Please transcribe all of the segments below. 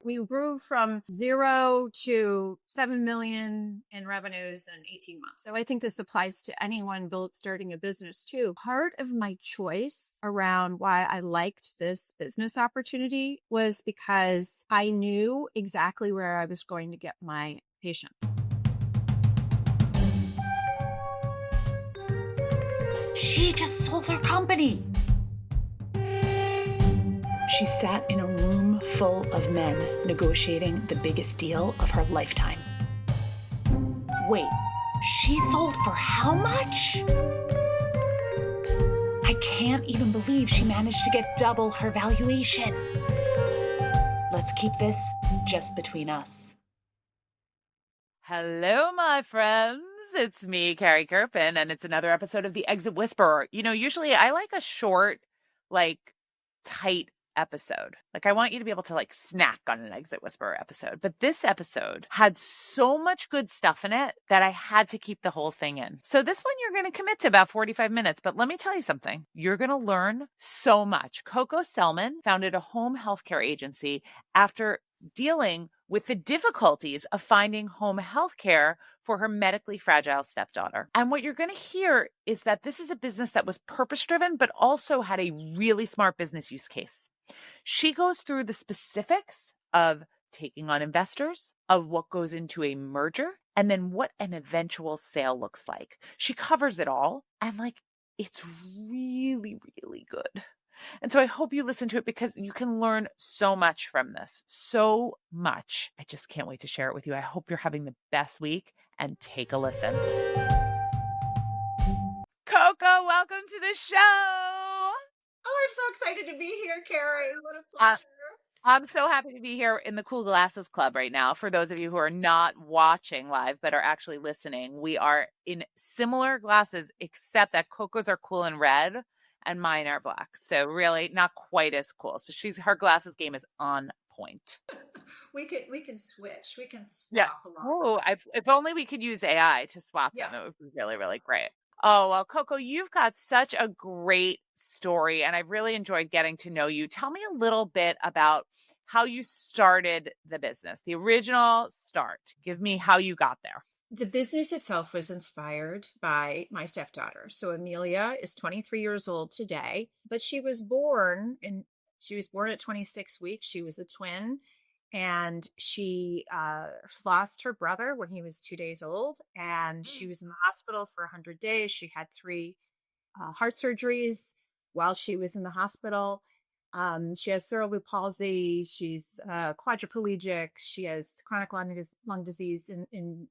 We grew from 0 to 7 million in revenues in 18 months. So I think this applies to anyone starting a business too. Part of my choice around why I liked this business opportunity was because I knew exactly where I was going to get my patients. She just sold her company. She sat in a room full of men negotiating the biggest deal of her lifetime. Wait, she sold for how much? I can't even believe she managed to get double her valuation. Let's keep this just between us. Hello, my friends. It's me, Carrie Kerpen, and it's another episode of The Exit Whisperer. Usually I like a short, tight episode. I want you to be able to snack on an Exit Whisperer episode. But this episode had so much good stuff in it that I had to keep the whole thing in. So this one you're going to commit to about 45 minutes. But let me tell you something. You're going to learn so much. Coco Sellman founded a home healthcare agency after dealing with the difficulties of finding home health care for her medically fragile stepdaughter. And what you're going to hear is that this is a business that was purpose-driven, but also had a really smart business use case. She goes through the specifics of taking on investors, of what goes into a merger, and then what an eventual sale looks like. She covers it all, and it's really, really good. And so I hope you listen to it because you can learn so much from this. So much. I just can't wait to share it with you. I hope you're having the best week and take a listen. Coco, welcome to the show. Oh, I'm so excited to be here, Carrie. What a pleasure. I'm so happy to be here in the Cool Glasses Club right now. For those of you who are not watching live, but are actually listening, we are in similar glasses, except that Coco's are cool and red and mine are black. So really not quite as cool. So her glasses game is on point. We can switch. We can swap along. Oh, if only we could use AI to swap them. It would be really, really great. Oh, well, Coco, you've got such a great story, and I've really enjoyed getting to know you. Tell me a little bit about how you started the business, the original start. Give me how you got there. The business itself was inspired by my stepdaughter. So Amelia is 23 years old today, but she was born at 26 weeks. She was a twin, and she lost her brother when he was 2 days old, and she was in the hospital for 100 days. She had 3 heart surgeries while she was in the hospital. She has cerebral palsy. She's quadriplegic. She has chronic lung disease, and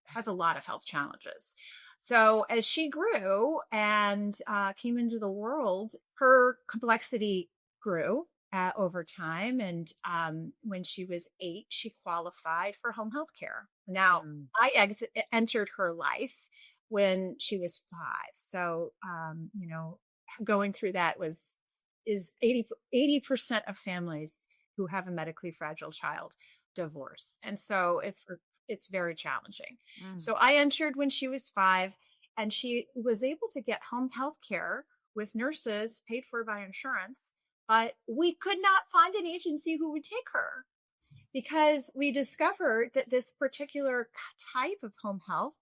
has a lot of health challenges. So as she grew and came into the world, her complexity grew over time. And when she was 8, she qualified for home health care. Now, I entered her life when she was 5. So, going through that is 80% of families who have a medically fragile child divorce. And so it's very challenging. So I entered when she was 5, and she was able to get home health care with nurses paid for by insurance, but we could not find an agency who would take her because we discovered that this particular type of home health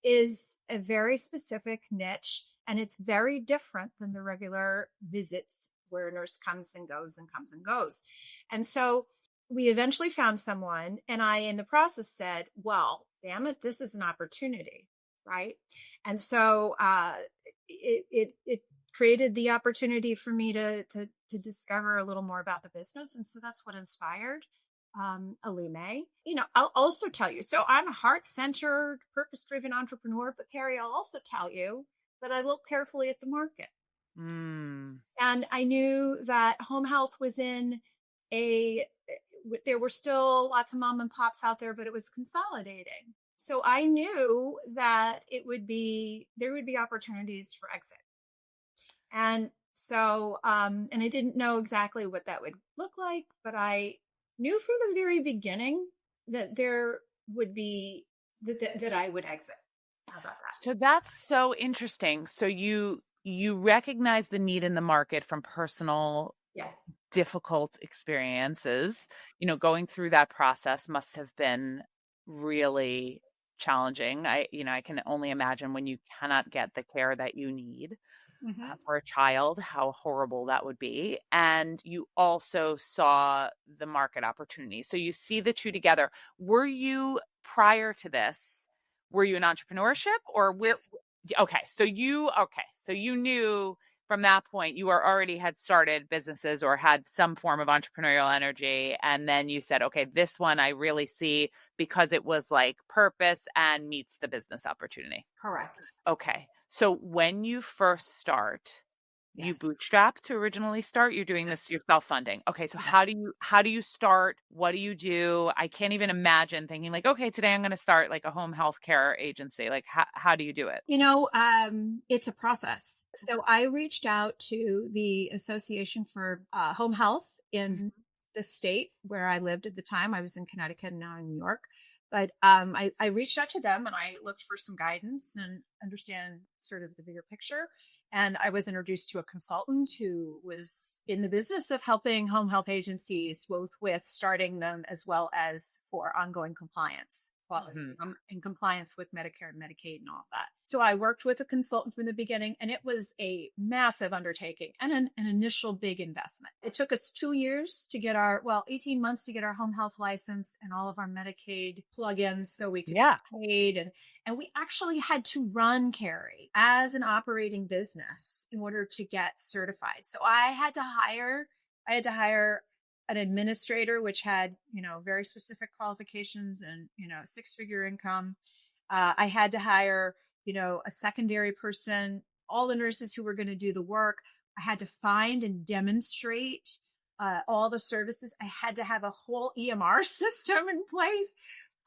is a very specific niche, and it's very different than the regular visits where a nurse comes and goes and comes and goes. And so we eventually found someone, and I, in the process, said, well, damn it, this is an opportunity, right? And so it created the opportunity for me to discover a little more about the business. And so that's what inspired Illume. I'll also tell you, so I'm a heart-centered, purpose-driven entrepreneur, but Carrie, I'll also tell you that I look carefully at the market. And I knew that home health was there were still lots of mom and pops out there, but it was consolidating. So I knew that there would be opportunities for exit. And so, and I didn't know exactly what that would look like, but I knew from the very beginning that there would be, that I would exit. How about that? So that's so interesting. So you recognize the need in the market from personal Yes. difficult experiences. Going through that process must have been really challenging. I can only imagine when you cannot get the care that you need Hmm. for a child, how horrible that would be. And you also saw the market opportunity. So you see the two together. Were you prior to this, were you in entrepreneurship or Yes. so you knew from that point you already had started businesses or had some form of entrepreneurial energy. And then you said, okay, this one I really see because it was like purpose and meets the business opportunity. Correct. Okay. So when you first start, you Yes. bootstrap to originally start, you're doing this, you're self-funding. Okay. So Yes. how do you start? What do you do? I can't even imagine thinking like, okay, today I'm going to start like a home health care agency. Like how do you do it? It's a process. So I reached out to the Association for Home Health in Mhm. the state where I lived at the time. I was in Connecticut and now in New York. But I reached out to them and I looked for some guidance and understand sort of the bigger picture. And I was introduced to a consultant who was in the business of helping home health agencies, both with starting them as well as for ongoing compliance. Mhm. In compliance with Medicare and Medicaid and all of that. So I worked with a consultant from the beginning, and it was a massive undertaking and an initial big investment. It took us 2 years to get 18 months to get our home health license and all of our Medicaid plugins so we could Yeah. get paid. And we actually had to run Carrie as an operating business in order to get certified. So I had to hire an administrator, which had, very specific qualifications and, six-figure income. I had to hire, a secondary person, all the nurses who were going to do the work. I had to find and demonstrate all the services. I had to have a whole EMR system in place.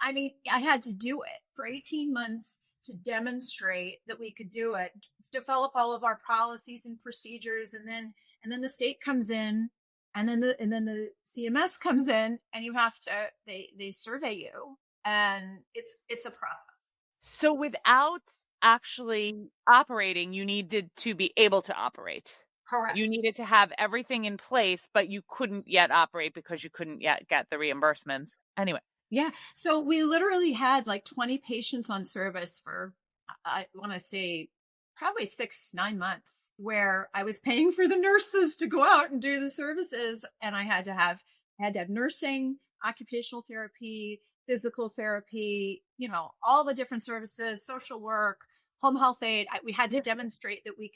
I mean, I had to do it for 18 months to demonstrate that we could do it, develop all of our policies and procedures, and then the state comes in, and then the CMS comes in, and you have to they survey you, and it's a process. So without actually operating, you needed to be able to operate. You Correct. needed to have everything in place, but you couldn't yet operate because you couldn't yet get the reimbursements. Anyway. Yeah. So we literally had like 20 patients on service for, I want to say, probably 6, 9 months, where I was paying for the nurses to go out and do the services. And I had to have nursing, occupational therapy, physical therapy, all the different services, social work, home health aid. We had to demonstrate that we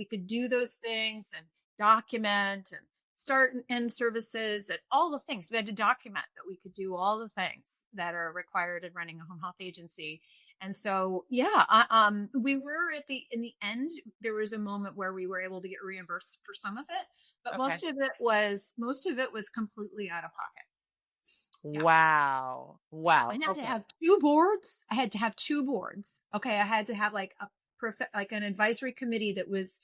could do those things and document and start and end services and all the things. We had to document that we could do all the things that are required in running a home health agency. And so, yeah, we were in the end, there was a moment where we were able to get reimbursed for some of it, but Okay. most of it was completely out of pocket. Yeah. Wow. Wow. I had to Okay. have two boards. I had to have two boards. Okay. I had to have like like an advisory committee that was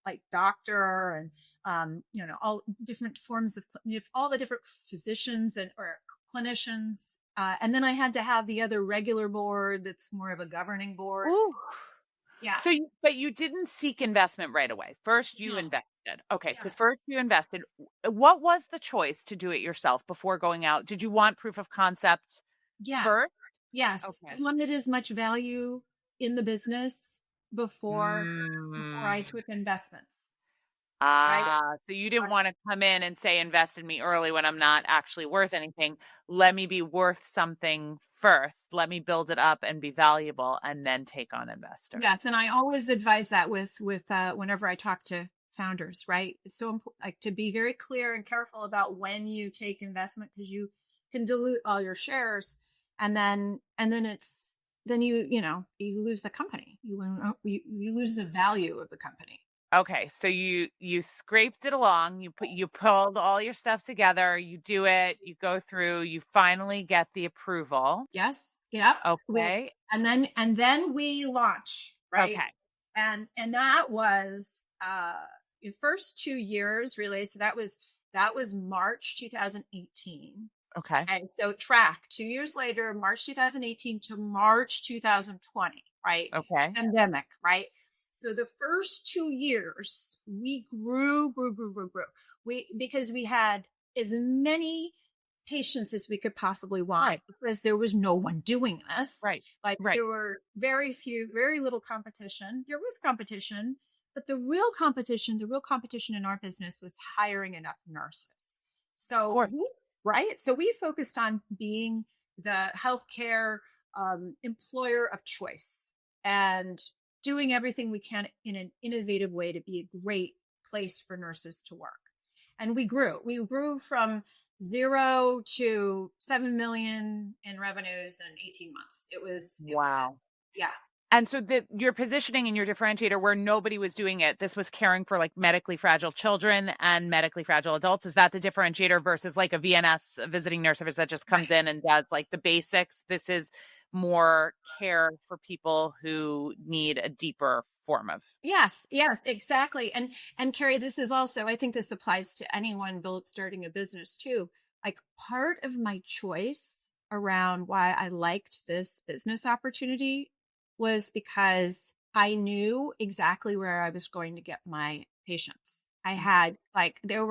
like doctor and, all different forms of, all the different physicians or clinicians. And then I had to have the other regular board that's more of a governing board. Ooh. Yeah. But you didn't seek investment right away. First, you No. invested. Okay, so Yes. first you invested. What was the choice to do it yourself before going out? Did you want proof of concept Yes. first? Yes. Okay. I wanted as much value in the business before I Mm. took investments. Right. So you didn't want to come in and say invest in me early when I'm not actually worth anything. Let me be worth something first. Let me build it up and be valuable and then take on investors. Yes, and I always advise that with whenever I talk to founders, right? It's so important, like, to be very clear and careful about when you take investment, because you can dilute all your shares, and then you lose the company. You lose the value of the company. Okay, so you scraped it along, you pulled all your stuff together, you do it, you go through, you finally get the approval. Yes. Yep. Okay. And then we launch, right? Okay. And that was the first 2 years, really. So that was March 2018. Okay. And so track 2 years later, March 2018 to March 2020, right? Okay. Pandemic, right? So the first 2 years, we grew. because we had as many patients as we could possibly want, Right. because there was no one doing this. Right. Like Right. there were very little competition. There was competition, but the real competition in our business was hiring enough nurses. So we focused on being the healthcare employer of choice and doing everything we can in an innovative way to be a great place for nurses to work. And we grew from 0 to 7 million in revenues in 18 months. Wow. Yeah. And so your positioning and your differentiator where nobody was doing it, this was caring for like medically fragile children and medically fragile adults. Is that the differentiator versus like a VNS, a visiting nurse service that just comes in and does like the basics? This is more care for people who need a deeper form of. Yes, exactly. And Carrie, this is also, I think this applies to anyone starting a business too. Like part of my choice around why I liked this business opportunity was because I knew exactly where I was going to get my patients. I had like there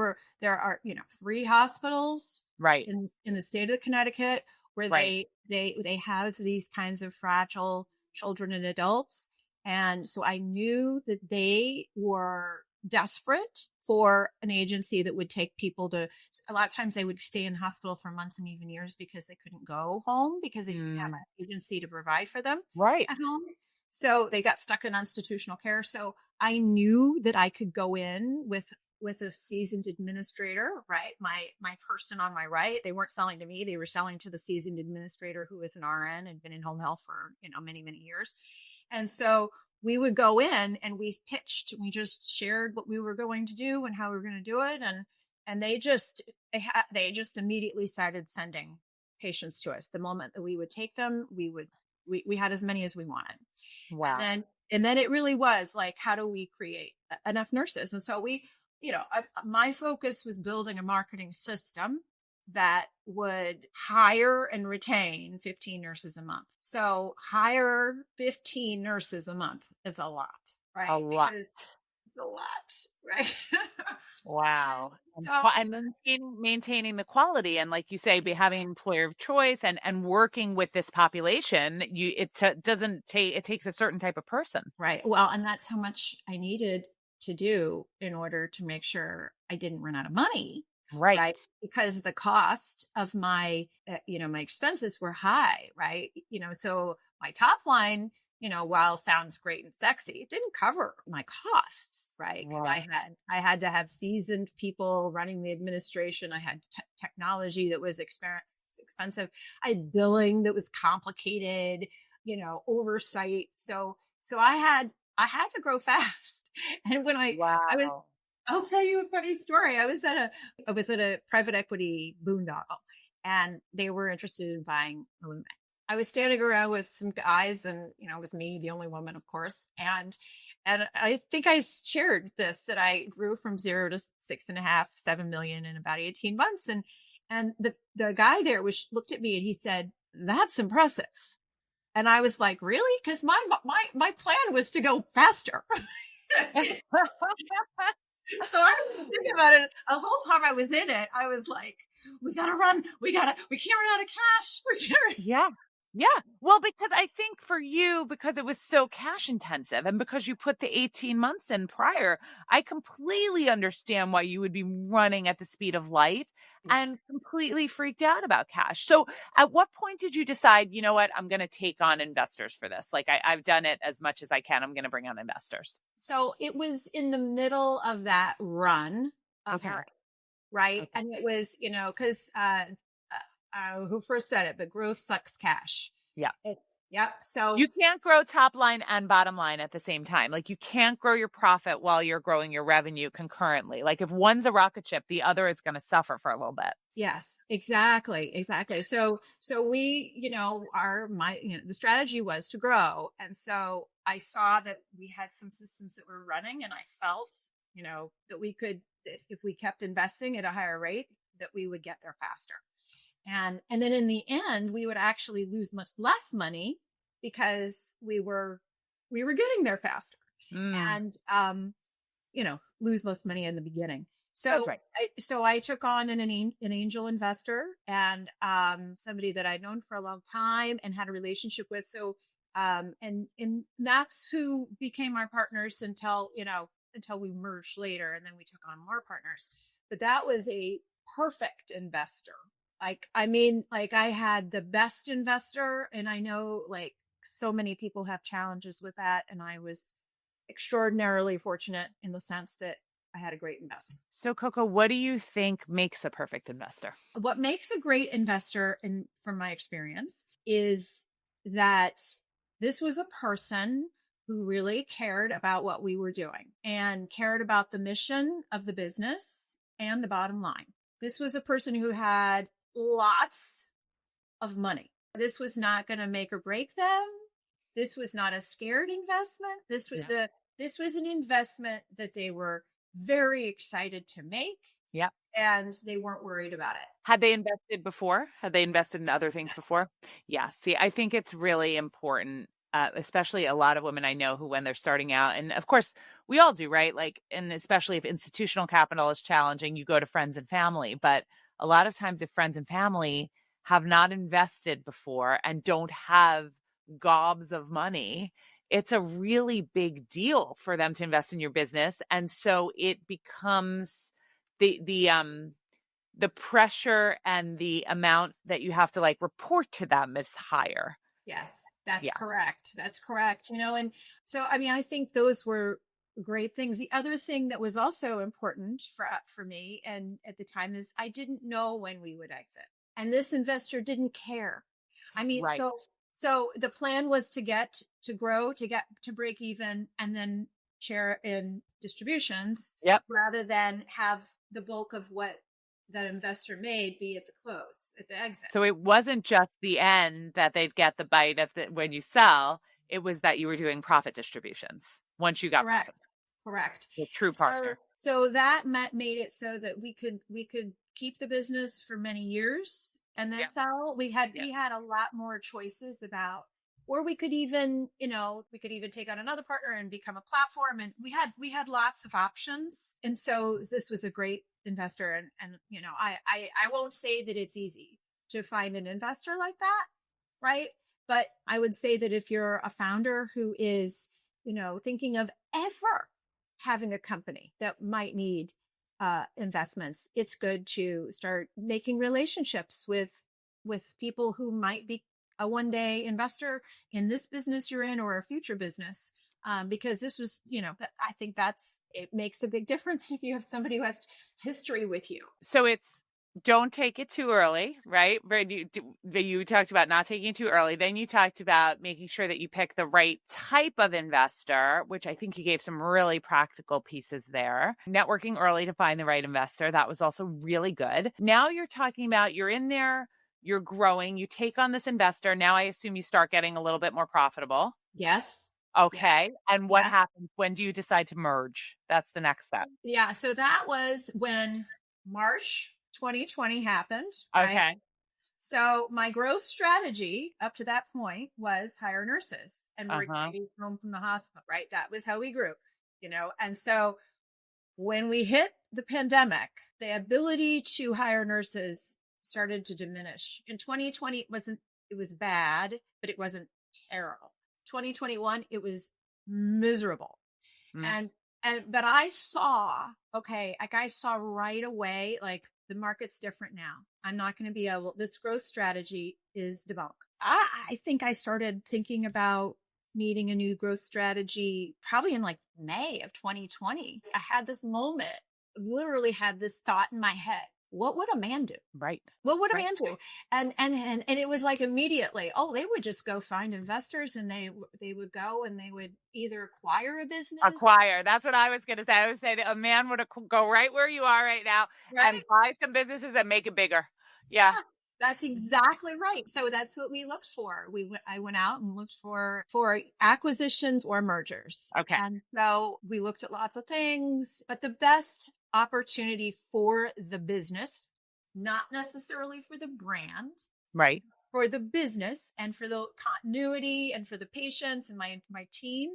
are 3 hospitals Right. in the state of Connecticut where Right. they have these kinds of fragile children and adults. And so I knew that they were desperate for an agency that would take people to, a lot of times they would stay in the hospital for months and even years because they couldn't go home because they didn't have an agency to provide for them Right. at home. So they got stuck in institutional care. So I knew that I could go in with a seasoned administrator, right? My person on my right, they weren't selling to me. They were selling to the seasoned administrator who was an RN and been in home health for, many, many years. And so we would go in and we just shared what we were going to do and how we were going to do it. And they just immediately started sending patients to us. The moment that we would take them, we had as many as we wanted. Wow. And then it really was like, how do we create enough nurses? And so my focus was building a marketing system that would hire and retain 15 nurses a month. So hire 15 nurses a month is a lot, right? A lot. Because it's a lot, right? Wow. And maintaining the quality. And like you say, having employer of choice and working with this population, it takes a certain type of person. Right. Well, and that's how much I needed to do in order to make sure I didn't run out of money. Right. Because the cost of my expenses were high. Right. So my top line, while sounds great and sexy, it didn't cover my costs. Right. Because I had to have seasoned people running the administration. I had technology that was expensive. I had billing that was complicated, oversight. So I had to grow fast. And when I'll tell you a funny story. I was at a private equity boondoggle and they were interested in buying Illumine. I was standing around with some guys and, it was me, the only woman, of course. And I think I shared this, that I grew from 0 to 6.5, 7 million in about 18 months. And the guy there looked at me and he said, "That's impressive." And I was like, "Really?" Because my plan was to go faster. So I didn't think about it. The whole time I was in it, I was like, we gotta run. We can't run out of cash. Yeah. Well, because I think for you, because it was so cash intensive and because you put the 18 months in prior, I completely understand why you would be running at the speed of light and completely freaked out about cash. So at what point did you decide, you know what, I'm going to take on investors for this? Like I've done it as much as I can. I'm going to bring on investors. So it was in the middle of that run. Okay. Right. Okay. And it was, because who first said it, but growth sucks cash. Yeah. So you can't grow top line and bottom line at the same time. Like you can't grow your profit while you're growing your revenue concurrently. Like if one's a rocket ship, the other is going to suffer for a little bit. Yes, exactly. So we, the strategy was to grow. And so I saw that we had some systems that were running and I felt, that we could, if we kept investing at a higher rate, that we would get there faster. And then in the end, we would actually lose much less money because we were getting there faster and, lose less money in the beginning. That's right. I took on an angel investor and somebody that I'd known for a long time and had a relationship with. So and that's who became our partners until we merged later, and then we took on more partners. But that was a perfect investor. Like I had the best investor, and I know like so many people have challenges with that, and I was extraordinarily fortunate in the sense that I had a great investor. So, Coco, what do you think makes a perfect investor? What makes a great investor, from my experience, is that this was a person who really cared about what we were doing and cared about the mission of the business and the bottom line. This was a person who had lots of money. This was not going to make or break them. This was not a scared investment. This was an investment that they were very excited to make. Yeah. And they weren't worried about it. Had they invested before? Had they invested in other things before? Yeah. See, I think it's really important, especially a lot of women I know who, when they're starting out, and of course we all do, right? Like, and especially if institutional capital is challenging, you go to friends and family. But a lot of times if friends and family have not invested before and don't have gobs of money, it's a really big deal for them to invest in your business. And so it becomes the pressure and the amount that you have to like report to them is higher. Yes, that's correct. That's correct. And so, I mean, I think those were great things. The other thing that was also important for me and at the time is I didn't know when we would exit. And this investor didn't care. I mean, right. So the plan was to grow, to get to break even, and then share in distributions. Yep. Rather than have the bulk of what that investor made be at the close, at the exit. So it wasn't just the end that they'd get the bite of when you sell. It was that you were doing profit distributions once you got correct. The true partner. So that made it so that we could keep the business for many years and then sell. We had a lot more choices about, or we could even take on another partner and become a platform. And we had lots of options. And so this was a great investor. And I won't say that it's easy to find an investor like that. Right. But I would say that if you're a founder who is, thinking of ever having a company that might need investments, it's good to start making relationships with people who might be a one-day investor in this business you're in or a future business, because this was, I think it makes a big difference if you have somebody who has history with you. So it's, don't take it too early, right? You talked about not taking it too early. Then you talked about making sure that you pick the right type of investor, which I think you gave some really practical pieces there. Networking early to find the right investor. That was also really good. Now you're talking about you're in there, you're growing, you take on this investor. Now I assume you start getting a little bit more profitable. Yes. Okay. Yes. And what happens? When do you decide to merge? That's the next step. Yeah. So that was when March 2020 happened. Okay. Right? So my growth strategy up to that point was hire nurses and bring babies home from the hospital, right? That was how we grew, And so when we hit the pandemic, the ability to hire nurses started to diminish. In 2020, it was bad, but it wasn't terrible. 2021, it was miserable. But I saw right away, like, the market's different now. I'm not going to be this growth strategy is debunked. I think I started thinking about needing a new growth strategy probably in like May of 2020. I had this moment, literally had this thought in my head. What would a man do? Right. What would a man do? And it was like immediately, they would just go find investors and they would go and they would either acquire a business. That's what I was going to say. I would say that a man would go right where you are right now and buy some businesses and make it bigger. Yeah. That's exactly right. So that's what we looked for. I went out and looked for acquisitions or mergers. Okay. And so we looked at lots of things, but the best opportunity for the business, not necessarily for the brand, right? For the business and for the continuity and for the patients and my team,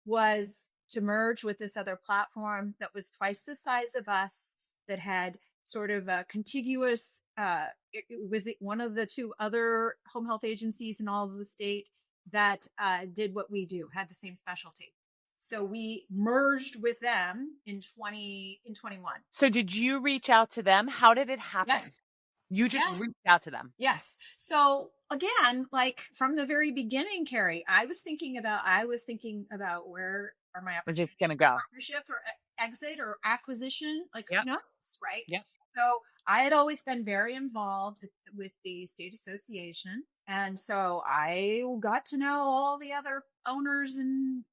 was to merge with this other platform that was twice the size of us, that had sort of a contiguous, it was one of the two other home health agencies in all of the state that did what we do, had the same specialty. So we merged with them in 21. So did you reach out to them? How did it happen? Yes. You just Yes. reached out to them. Yes. So again, like from the very beginning, Carrie, I was thinking about where are my Was it opportunities going to go? partnership or exit or acquisition, like Yep. who knows, right? Yep. So I had always been very involved with the state association. And so I got to know all the other owners and,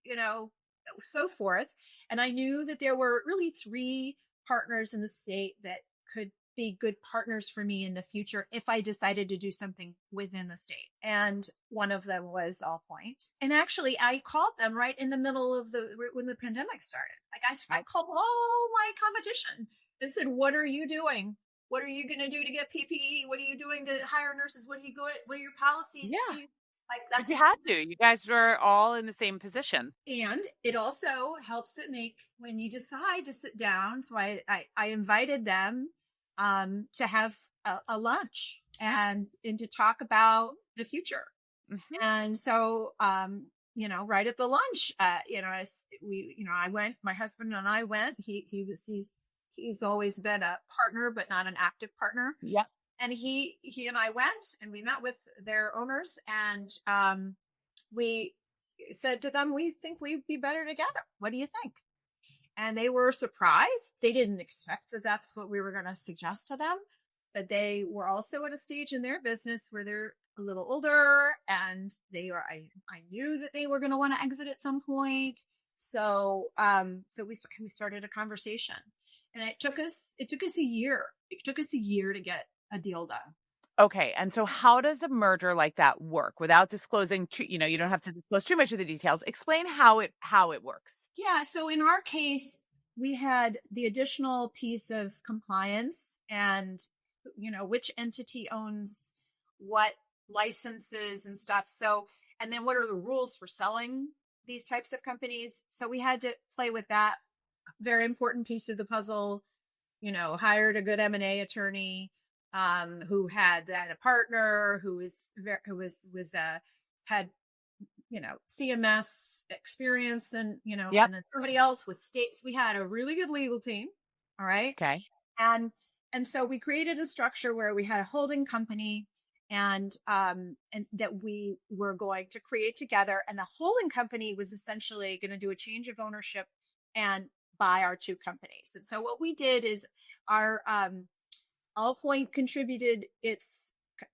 so forth. And I knew that there were really three partners in the state that could be good partners for me in the future if I decided to do something within the state. And one of them was Allpoint. And actually, I called them right in the middle of when the pandemic started. Like I called all my competition and said, "What are you doing? What are you going to do to get PPE? What are you doing to hire nurses? What are your policies?" Yeah. Like that's You had to. You guys were all in the same position. And it also helps it make when you decide to sit down. So I invited them to have a lunch and to talk about the future. Mm-hmm. And so, right at the lunch, I went, my husband and I went, he's always been a partner, but not an active partner. Yeah. And he and I went and we met with their owners and, we said to them, we think we'd be better together. What do you think? And they were surprised. They didn't expect that that's what we were going to suggest to them. But they were also at a stage in their business where they're a little older and I knew that they were going to want to exit at some point. So we started a conversation and it took us a year. It took us a year to get a deal done. Okay. And so how does a merger like that work without disclosing, you don't have to disclose too much of the details. Explain how it works. Yeah. So in our case, we had the additional piece of compliance and, which entity owns what licenses and stuff. So, and then what are the rules for selling these types of companies? So we had to play with that very important piece of the puzzle, hired a good M&A attorney, who had a partner who had CMS experience and Yep. and then somebody else with states. We had a really good legal team. All right. Okay. And so we created a structure where we had a holding company and that we were going to create together. And the holding company was essentially going to do a change of ownership and buy our two companies. And so what we did is our Allpoint contributed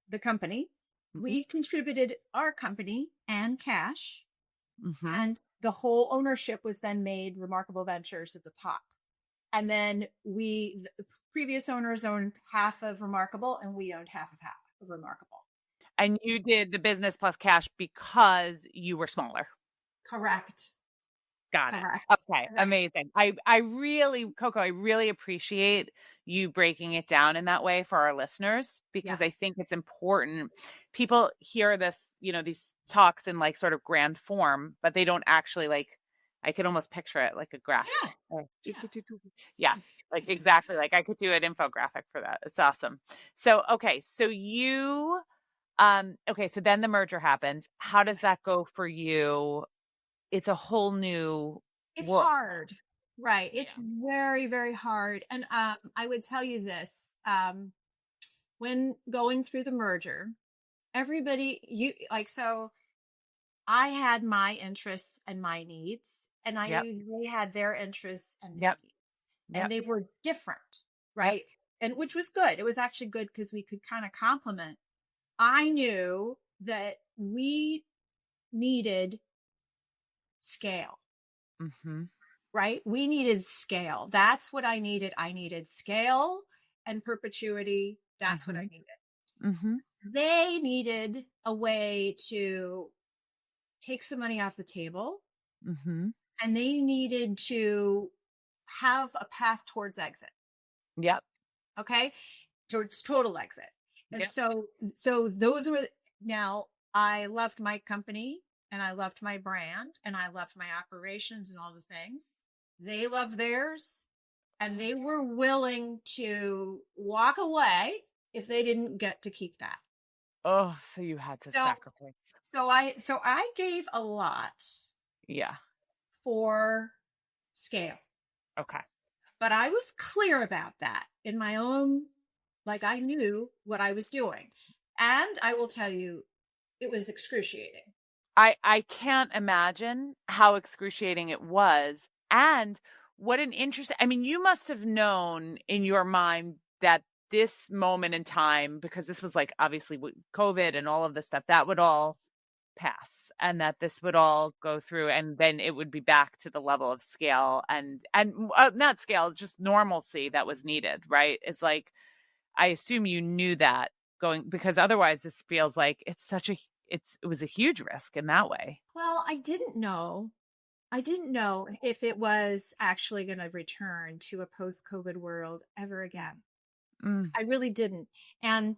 the company. Mm-hmm. We contributed our company and cash. Mm-hmm. And the whole ownership was then made Remarkable Ventures at the top. And then the previous owners owned half of Remarkable and we owned half of Remarkable. And you did the business plus cash because you were smaller. Correct. Got it. Okay. Amazing. I really, Coco, I really appreciate you breaking it down in that way for our listeners, because I think it's important. People hear this, these talks in like sort of grand form, but they don't actually I could almost picture it like a graph. Yeah, like exactly. Like I could do an infographic for that. It's awesome. So, okay. So you, so then the merger happens. How does that go for you? It's a whole new world. Hard. Right. It's very, very hard. And I would tell you this, when going through the merger, everybody, so I had my interests and my needs, and I knew they had their interests and their needs. And they were different, right? And which was good. It was actually good because we could kind of complement. I knew that we needed scale. Mm-hmm. Right? We needed scale. That's what I needed. I needed scale and perpetuity. That's what I needed. Mm-hmm. They needed a way to take some money off the table. Mm-hmm. And they needed to have a path towards exit. Yep. Okay. Towards total exit. And so those were, now I loved my company and I loved my brand and I loved my operations and all the things. They love theirs. and they were willing to walk away if they didn't get to keep that. Oh, so you had to So sacrifice. I gave a lot Yeah. for scale. Okay. But I was clear about that in my own, like I knew what I was doing. And I will tell you, it was excruciating. I can't imagine how excruciating it was. And what an interesting, I mean, you must have known in your mind that this moment in time, because this was like obviously with COVID and all of this stuff, that would all pass and that this would all go through and then it would be back to the level of scale and not scale, just normalcy that was needed, right? It's like, I assume you knew that going, because otherwise this feels like it's such a, it was a huge risk in that way. Well, I didn't know. I didn't know if it was actually going to return to a post-COVID world ever again. Mm. I really didn't. And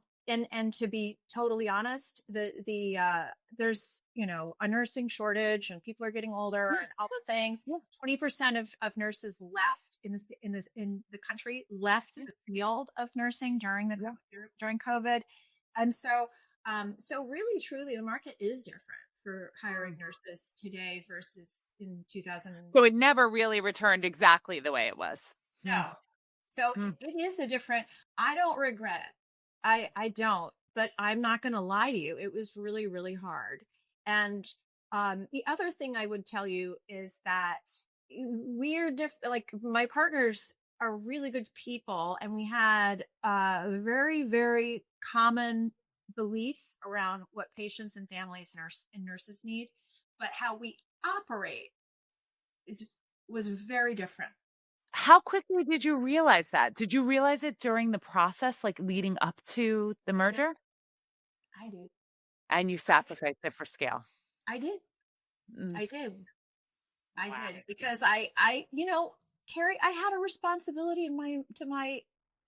to be totally honest, there's, a nursing shortage and people are getting older and all the things. 20% of nurses left in the country left the field of nursing during COVID. And so really truly the market is different for hiring nurses today versus in 2000. So it never really returned exactly the way it was. No. So it is a different, I don't regret it. I don't, but I'm not going to lie to you. It was really, really hard. And the other thing I would tell you is that we're like my partners are really good people. And we had very, very common beliefs around what patients and families and nurses need, but how we operate was very different. How quickly did you realize that? Did you realize it during the process, like leading up to the merger? I did. And you sacrificed it for scale. I did. Mm. I did. I did because Carrie, I had a responsibility to my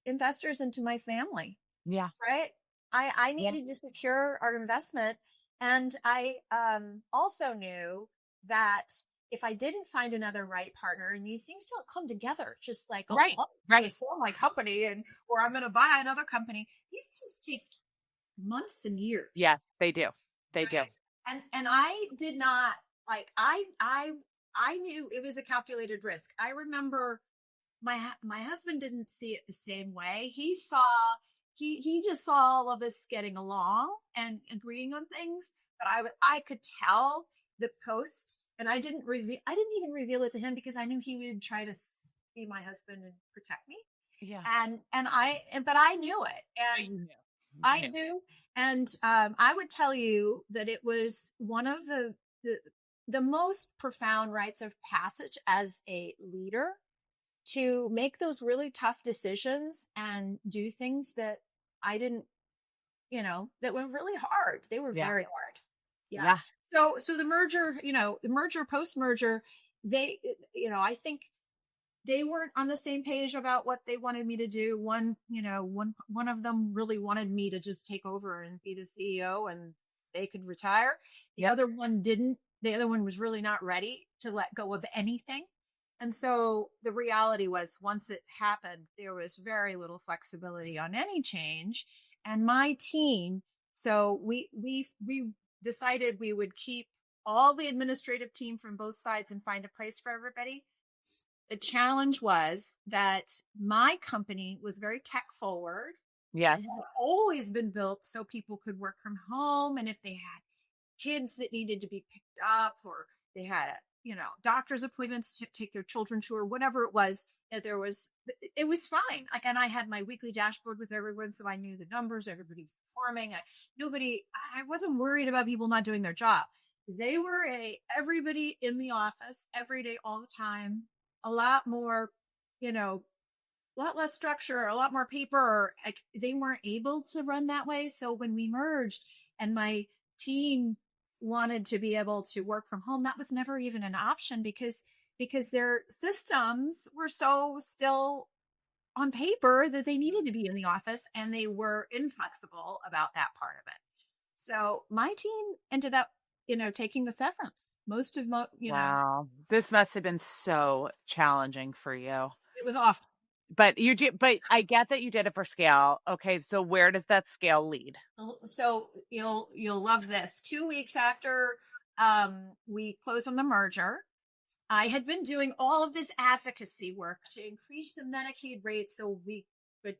investors and to my family. Yeah. Right. I needed to secure our investment. And I also knew that if I didn't find another right partner, and these things don't come together, just like, right. I'm going to sell my company or I'm going to buy another company. These things take months and years. Yes, they do. They do. And I did not I knew it was a calculated risk. I remember my husband didn't see it the same way. He just saw all of us getting along and agreeing on things, but I could tell the post, and I didn't even reveal it to him because I knew he would try to be my husband and protect me. Yeah. But I knew it, and I knew. And I would tell you that it was one of the most profound rites of passage as a leader to make those really tough decisions and do things that I didn't, that were really hard. They were very hard. Yeah. So the merger, post-merger, I think they weren't on the same page about what they wanted me to do. One of them really wanted me to just take over and be the CEO and they could retire. The other one didn't. The other one was really not ready to let go of anything. And so the reality was once it happened, there was very little flexibility on any change. And my team, so we decided we would keep all the administrative team from both sides and find a place for everybody. The challenge was that my company was very tech forward. Yes. It had always been built so people could work from home. And if they had kids that needed to be picked up or they had, doctor's appointments to take their children to or whatever it was, it was fine. Like, and I had my weekly dashboard with everyone. So I knew the numbers, everybody's performing. I wasn't worried about people not doing their job. They were everybody in the office every day, all the time. A lot more, a lot less structure, a lot more paper. They weren't able to run that way. So when we merged and my team wanted to be able to work from home, that was never even an option because their systems were so still on paper that they needed to be in the office and they were inflexible about that part of it. So my team ended up taking the severance. Wow. This must have been so challenging for you. It was awful. But I get that you did it for scale. Okay, so where does that scale lead? So you'll love this. 2 weeks after we closed on the merger, I had been doing all of this advocacy work to increase the Medicaid rate so we could,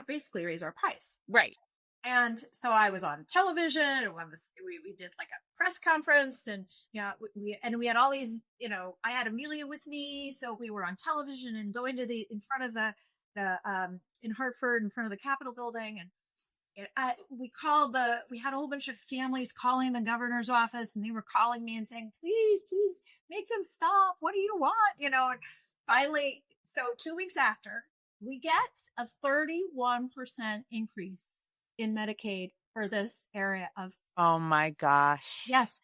basically raise our price. Right. And so I was on television, and we did like a press conference, and we had all these, I had Amelia with me, so we were on television and going to in front of the in Hartford, in front of the Capitol building, and we had a whole bunch of families calling the governor's office, and they were calling me and saying, please make them stop. What do you want? And finally, so 2 weeks after, we get a 31% increase in Medicaid for this area of. Oh my gosh. Yes.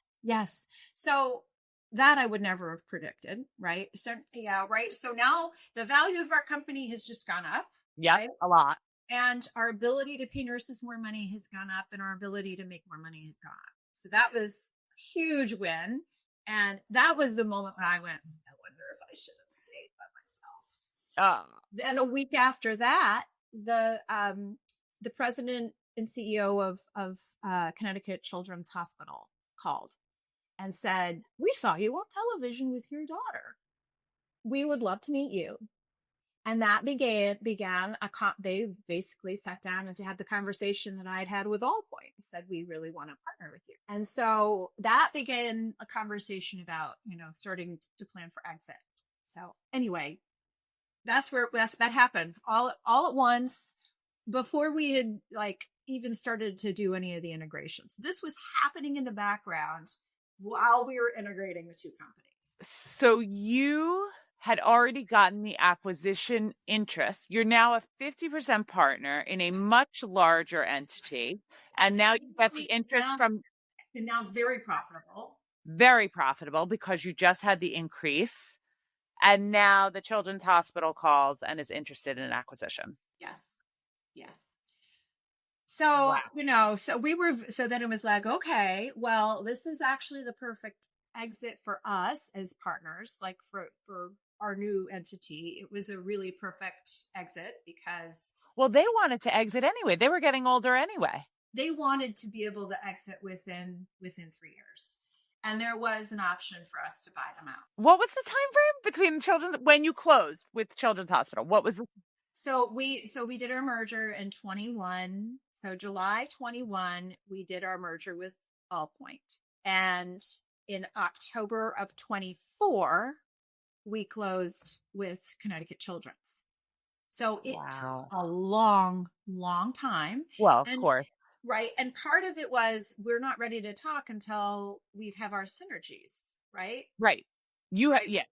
So that I would never have predicted. Right. So, yeah. Right. So now the value of our company has just gone up. Yeah. Right? A lot. And our ability to pay nurses more money has gone up, and our ability to make more money has gone up. So that was a huge win. And that was the moment when I went, I wonder if I should have stayed by myself. Then a week after that, the president and CEO of Connecticut Children's Hospital called and said, we saw you on television with your daughter. We would love to meet you. And that began they basically sat down and had the conversation that I'd had with Allpoint, said, we really want to partner with you. And so that began a conversation about, starting to plan for exit. So anyway, that happened all at once, before we had even started to do any of the integrations. This was happening in the background while we were integrating the two companies. So you had already gotten the acquisition interest. You're now a 50% partner in a much larger entity. And now you get the interest and now very profitable. Very profitable, because you just had the increase. And now the Children's Hospital calls and is interested in an acquisition. Yes. So, wow. So then it was like, okay, well, this is actually the perfect exit for us as partners, like for our new entity. It was a really perfect exit because. Well, they wanted to exit anyway. They were getting older anyway. They wanted to be able to exit within 3 years. And there was an option for us to buy them out. What was the time frame between when you closed with Children's Hospital? What was the? So we did our merger in 21. So July 21, we did our merger with Allpoint. And in October of 24, we closed with Connecticut Children's. So it took a long, long time. Well, of course. Right. And part of it was, we're not ready to talk until we have our synergies. Right. Right. You had, yeah.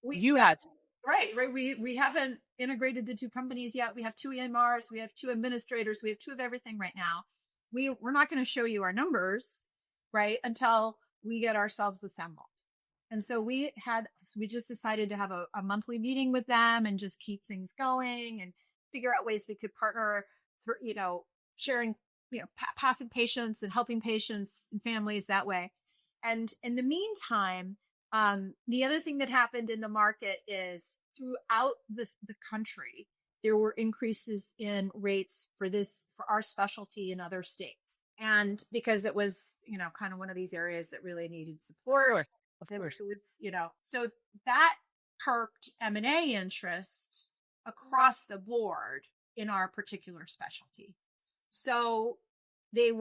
You had to. Right. We haven't integrated the two companies yet. We have 2 EMRs. We have 2 administrators. We have 2 of everything right now. We're not going to show you our numbers, right, until we get ourselves assembled. And so we just decided to have a monthly meeting with them and just keep things going and figure out ways we could partner through, sharing, passing patients and helping patients and families that way. And in the meantime, the other thing that happened in the market is, throughout the country, there were increases in rates for our specialty in other states. And because it was, kind of one of these areas that really needed support. Of course. It was, so that perked M&A interest across the board in our particular specialty. So they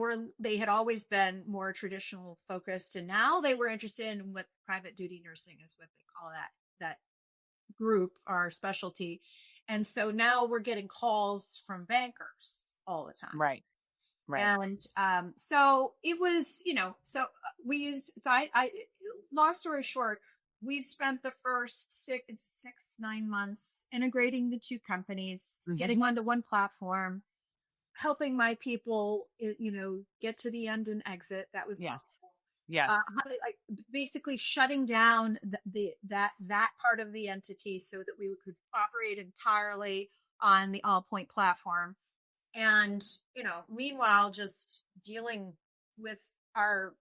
had always been more traditional focused, and now they were interested in what private duty nursing is, what they call that group, our specialty. And so now we're getting calls from bankers all the time. Right. And so it was, I long story short, we've spent the first 9 months integrating the two companies, getting onto one platform, helping my people, get to the end and exit. That was possible. Yes. Basically shutting down that part of the entity so that we could operate entirely on the Allpoint platform. And, meanwhile, just dealing with our,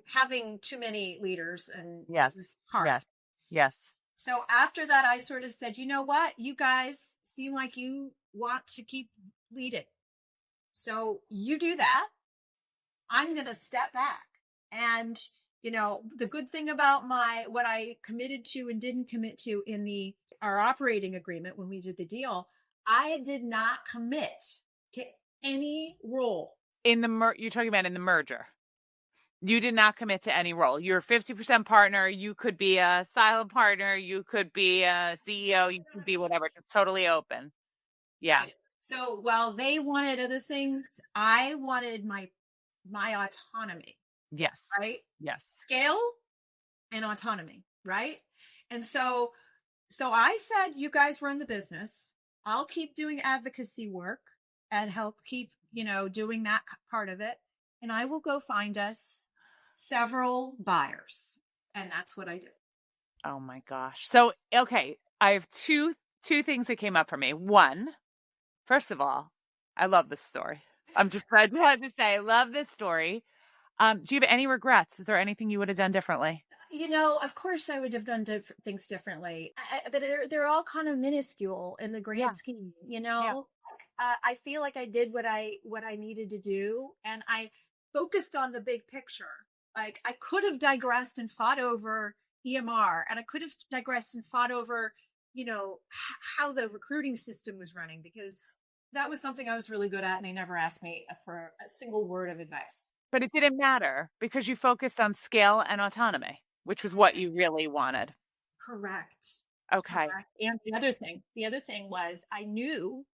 having too many leaders and yes. hard. Yes. So after that, I sort of said, you know what? You guys seem like you want to keep leading. So you do that. I'm going to step back. And, the good thing about what I committed to and didn't commit to in our operating agreement when we did the deal, I did not commit to any role. You're talking about in the merger. You did not commit to any role. You're a 50% partner. You could be a silent partner. You could be a CEO. You could be whatever. It's totally open. Yeah. Right. So while they wanted other things, I wanted my autonomy. Yes. Right. Yes. Scale and autonomy. Right. And so I said, you guys run the business. I'll keep doing advocacy work and help keep, doing that part of it. And I will go find us several buyers. And that's what I did. Oh my gosh. So, okay. I have two things that came up for me. One, first of all, I love this story. I just had to say, I love this story. Do you have any regrets? Is there anything you would have done differently? Of course I would have done things differently, but they're all kind of minuscule in the grand scheme, Yeah. I feel like I did what I needed to do. And I focused on the big picture. Like I could have digressed and fought over EMR, and I could have digressed and fought over, how the recruiting system was running, because that was something I was really good at. And they never asked me for a single word of advice. But it didn't matter because you focused on scale and autonomy, which was what you really wanted. Correct. Okay. Correct. And the other thing was I knew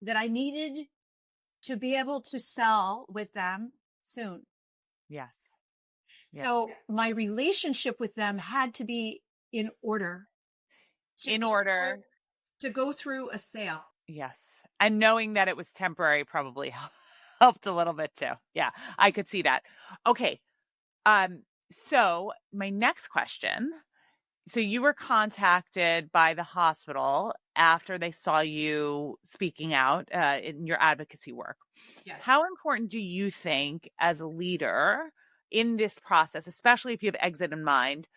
that I needed to be able to sell with them soon. Yes. So my relationship with them had to be in order. To go through a sale. Yes. And knowing that it was temporary probably helped a little bit too. Yeah, I could see that. Okay. So my next question. So you were contacted by the hospital after they saw you speaking out in your advocacy work. Yes. How important do you think as a leader in this process, especially if you have exit in mind,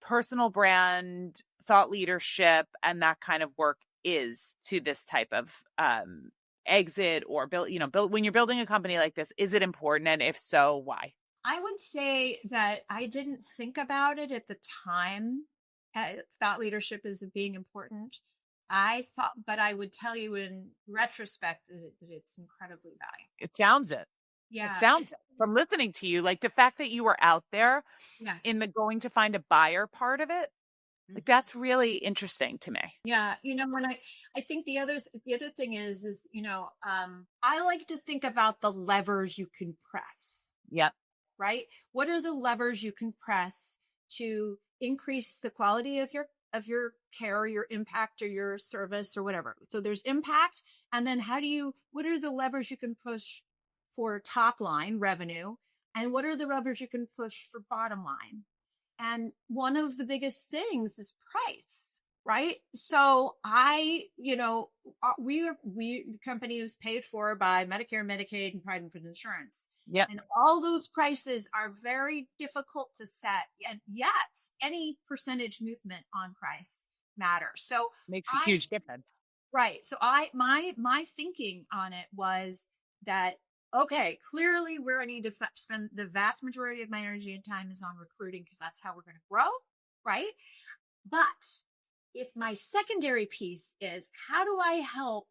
personal brand, thought leadership, and that kind of work is to this type of exit or build when you're building a company like this? Is it important? And if so, why? I would say that I didn't think about it at the time. Thought leadership is being important. I thought, but I would tell you in retrospect that it's incredibly valuable. It sounds it. Yeah. It sounds it. From listening to you, like the fact that you were out there in the going to find a buyer part of it, like that's really interesting to me. Yeah. When I think the other thing is, I like to think about the levers you can press. Yep. Right. What are the levers you can press to increase the quality of your care, or your impact, or your service, or whatever? So there's impact. And then what are the levers you can push for top line revenue? And what are the levers you can push for bottom line? And one of the biggest things is price, right? So the company is paid for by Medicare, Medicaid, and private insurance. Yeah. And all those prices are very difficult to set. And yet any percentage movement on price matters. So makes a huge difference. Right. So my thinking on it was that, okay, clearly where I need to spend the vast majority of my energy and time is on recruiting, because that's how we're going to grow. Right. But if my secondary piece is, how do I help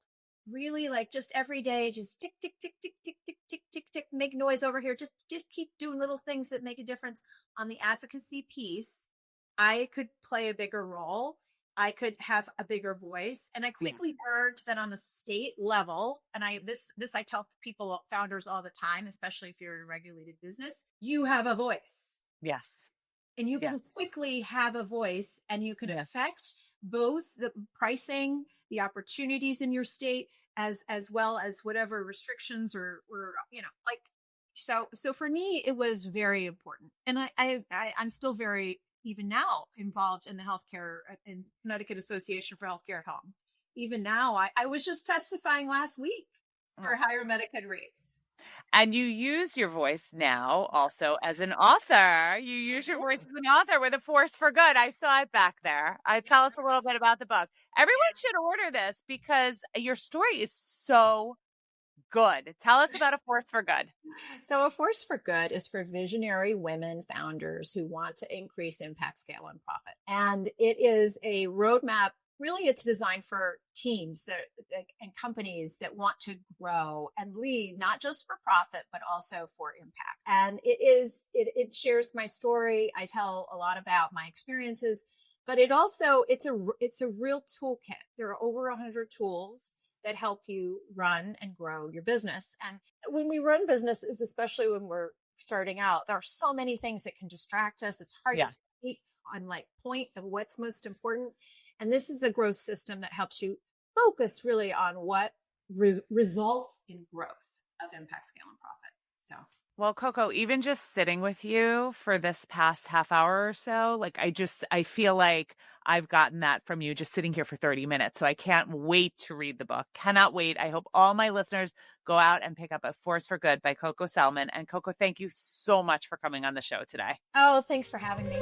really, like, just every day, just tick, tick, tick, tick, tick, tick, tick, tick, tick, make noise over here. Just keep doing little things that make a difference on the advocacy piece. I could play a bigger role. I could have a bigger voice. And I quickly learned that on a state level, and I tell people, founders, all the time, especially if you're in a regulated business, you have a voice. Yes. And you can quickly have a voice, and you can affect both the pricing, the opportunities in your state, as well as whatever restrictions or so for me, it was very important. And I'm still very, even now, involved in the healthcare, in Connecticut Association for Healthcare at Home. Even now, I was just testifying last week for higher Medicaid rates. And you use your voice now also as an author. You use your voice as an author with A Force for Good. I saw it back there. Tell us a little bit about the book. Everyone should order this because your story is so good. Tell us about A Force for Good. So A Force for Good is for visionary women founders who want to increase impact, scale, and profit. And it is a roadmap. Really, it's designed for teams and companies that want to grow and lead, not just for profit, but also for impact. And it shares my story. I tell a lot about my experiences, but it's a real toolkit. There are over 100 tools that help you run and grow your business. And when we run businesses, especially when we're starting out, there are so many things that can distract us. It's hard to keep on point of what's most important. And this is a growth system that helps you focus really on what results in growth of impact, scale, and profit. So, well, Coco, even just sitting with you for this past half hour or so, I feel like I've gotten that from you just sitting here for 30 minutes. So I can't wait to read the book. Cannot wait. I hope all my listeners go out and pick up A Force for Good by Coco Sellman. And Coco, thank you so much for coming on the show today. Oh, thanks for having me.